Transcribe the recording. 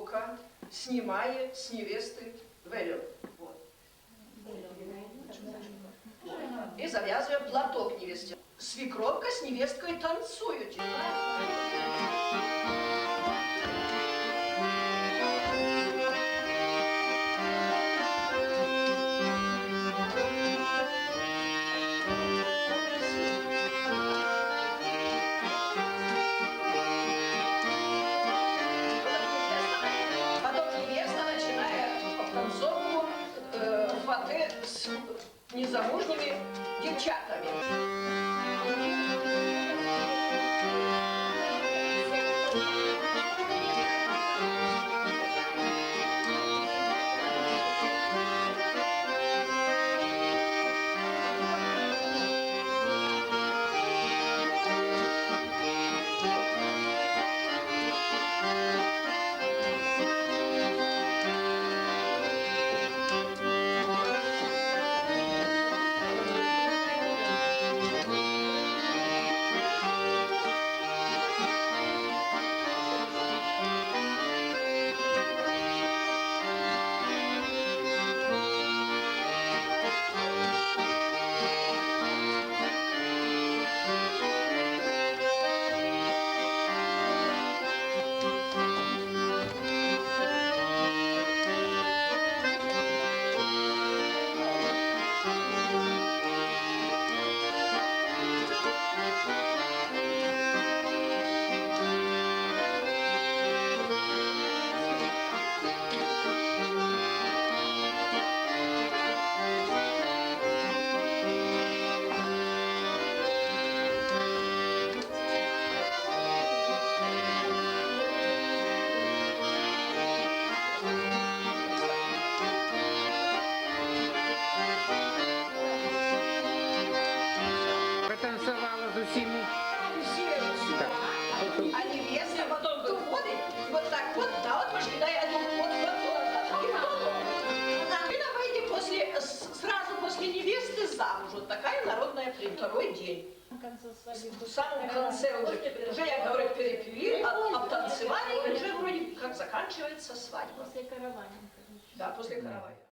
свекровка снимает с невесты велю. Вот. И завязывая платок невесте. Свекровка с невесткой танцуют. С незамужними девчатами. Танцевала з усіми. А невеста потом выходит, вот так вот, наотмашь кидает один вот назад. И на выйде сразу после невесты замуж. Вот такая народная принята. Второй день. В самом конце уже я говорю, перепили, обтанцевали, и уже вроде как заканчивается свадьба. После каравана. Да, после каравана.